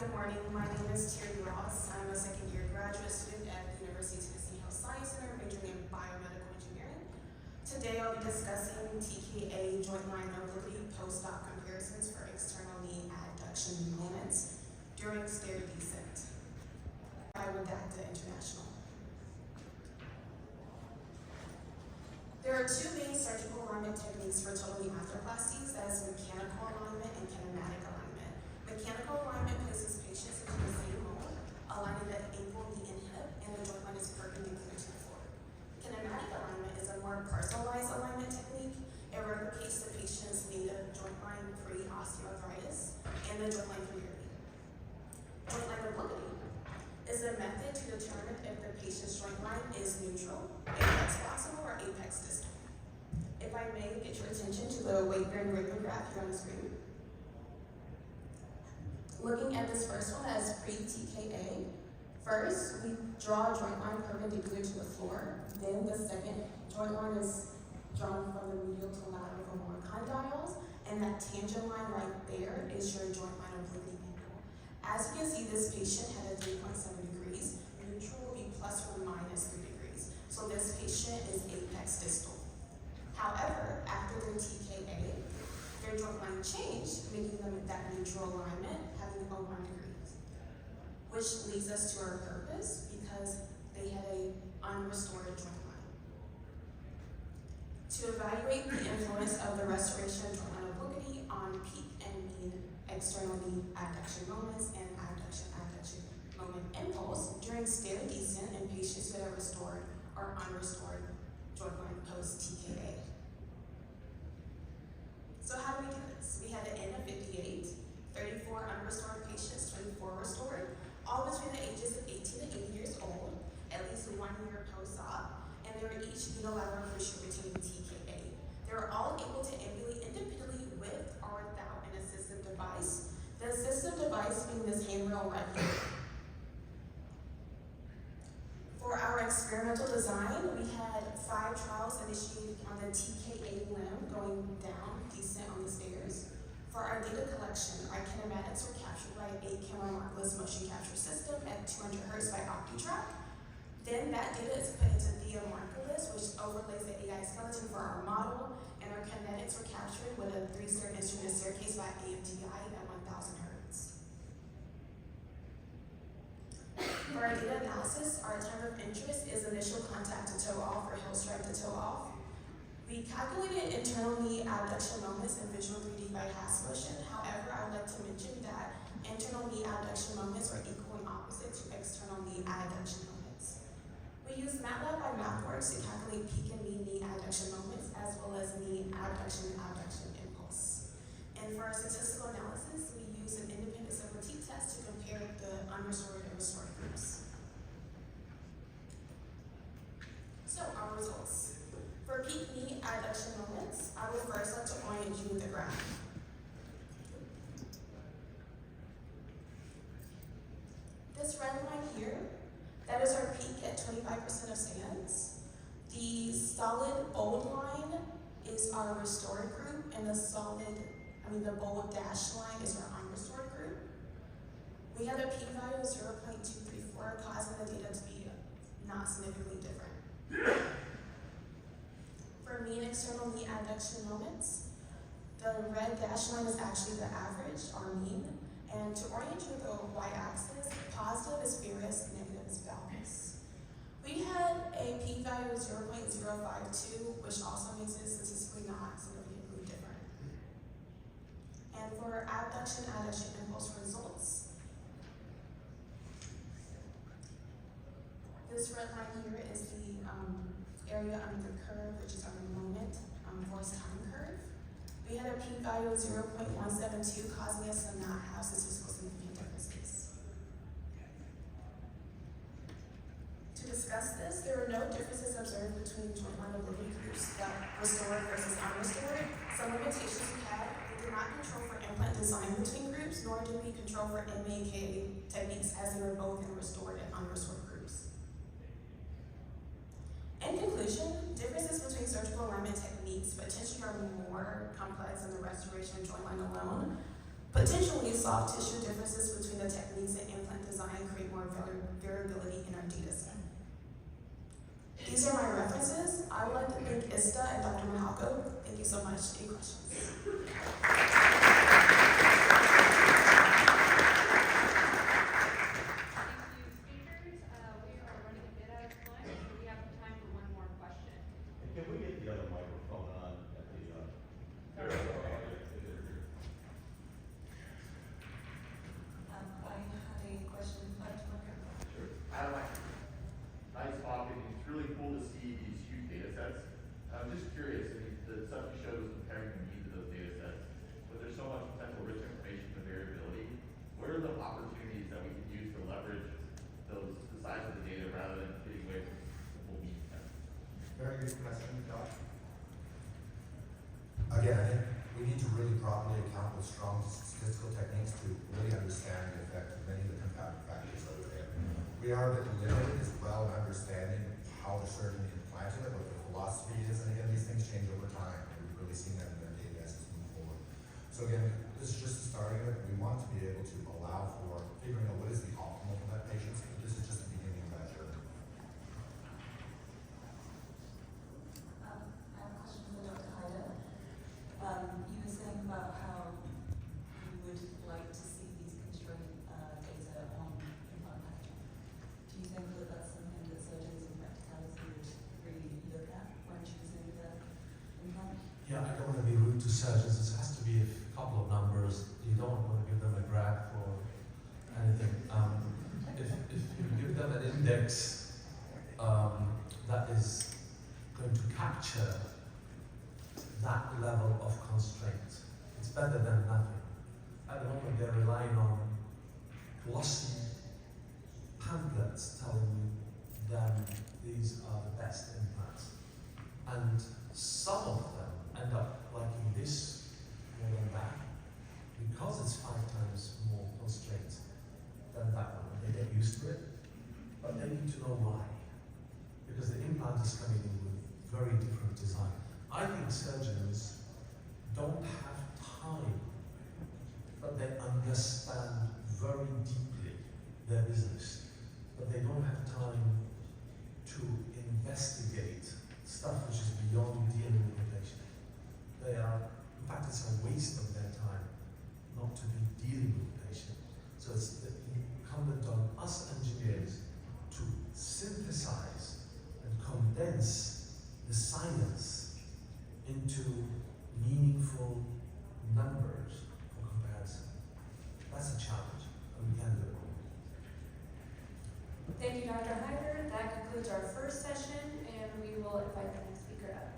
good morning. My name is Teri Ross. I'm a second-year graduate student at the University of Tennessee Health Science Center, majoring in biomedical engineering. Today I'll be discussing TKA joint line mobility post-op comparisons for external knee adduction moments during stair descent by ISTA International. There are two main surgical alignment techniques for total knee arthroplasties, as mechanical alignment and kinematic alignment. Mechanical alignment places patients into the same mold, aligning the ankle, knee, and hip, and the joint line is perpendicular to the floor. Kinematic alignment is a more personalized alignment technique. It replicates the patient's native joint line pre-osteoarthritis and the joint line clearly. Joint line mobility is a method to determine if the patient's joint line is neutral, apex proximal, or apex distal. If I may get your attention to the weight-bearing rhythm graph here on the screen. Looking at this first one as pre-TKA, first we draw a joint line perpendicular to the floor. Then the second joint line is drawn from the medial to lateral femoral condyles, and that tangent line right there is your joint line obliquity angle. As you can see, this patient had a 3.7 degrees. Neutral will be plus or minus 3 degrees. So this patient is apex distal. However, after their TKA, their joint line changed, making them that neutral alignment, having 1 degrees, which leads us to our purpose because they had a unrestored joint line. To evaluate the influence of the restoration of joint line obliquity on peak and mean external knee adduction moments and adduction moment impulse during stair descent in patients who have restored or unrestored joint line post-TKA. So how do we do this? We had an N of 58, 34 unrestored patients, 24 restored, all between the ages of 18 to 80 years old, at least 1 year post-op, and they were each unilateral cruciate retaining TKA. They were all able to ambulate independently with or without an assistive device. The assistive device being this handrail right here. For our experimental design, we had 5 trials initiated on the TKA limb going down, descent on the stairs. For our data collection, our kinematics were captured by a camera markerless motion capture system at 200 Hz by OptiTrack. Then that data is put into via markerless, which overlays the AI skeleton for our model, and our kinetics were captured with a 3-stair instrument staircase by AMTI at 1000 Hz. For our data analysis, our time of interest is initial contact to toe off or heel strike to toe off. We calculated internal knee abduction moments in visual 3D by Hass motion. However, I would like to mention that internal knee abduction moments are equal and opposite to external knee adduction moments. We use MATLAB by MathWorks to calculate peak and mean knee adduction moments as well as knee abduction impulse. And for our statistical analysis, we use an independent separate test to compare the unrestored and restored groups. So our results. For peak knee adduction moments, I would first like to orient you with the graph. This red line here, that is our peak at 25% of stance. The solid bold line is our restored group, and the bold dashed line is our unrestored group. We had a p-value of 0.234, causing the data to be not significantly different. For mean external knee adduction moments, the red dashed line is actually the average, or mean, and to orient you with the y-axis, positive is varus, negative is valgus. We had a p-value of 0.052, which also makes it statistically not significantly different. And for adduction impulse results, this red line here is the area under the curve, which is our moment force time curve. We had a p-value of 0.172, causing us to not have statistical significant differences. To discuss this, there were no differences observed between joint line obliquity groups that restored versus unrestored. Some limitations we had, we did not control for implant design between groups, nor did we control for MAK techniques as they were both in restored and unrestored groups. In conclusion, differences between surgical alignment techniques potentially are more complex than the restoration of joint line alone, Potentially, soft tissue differences between the techniques and implant design create more variability in our data set. These are my references. I would like to thank ISTA and Dr. Mahalko. Thank you so much. Any questions? Again, I think we need to really properly account with strong statistical techniques to really understand the effect of many of the confounding factors out there. We are a bit limited as well in understanding how the surgeon implanted it, what the philosophy is, and again, these things change over time, and we've really seen that in our data as we move forward. So again, this is just the starting of it. We want to be able to allow for figuring out what is the optimal for that patient, but this is just the beginning of that journey. I have a question for Dr. Hyder. You were saying about how you would like to see these constraint data on implant packaging. Do you think that that's something that surgeons in practicality would really look at when choosing the implant? Yeah, I don't want to be rude to surgeons. It has to be a couple of numbers. You don't want to give them a graph or anything. If you give them an index that is going to capture that level of constraint, it's better than nothing. At the moment, they're relying on glossy pamphlets telling them these are the best implants. And some of them end up liking this more than that because it's 5 times more constraint than that one. They get used to it, but they need to know why. Because the implant is coming in with very different design. I think surgeons don't have time, but they understand very deeply their business, but they don't have time to investigate stuff which is beyond dealing with the patient. They are, in fact, it's a waste of their time not to be dealing with the patient. So it's incumbent on us engineers to synthesize and condense the science into meaningful numbers for comparison. That's a challenge, and we can do it. Thank you, Dr. Hyder. That concludes our first session, and we will invite the next speaker up.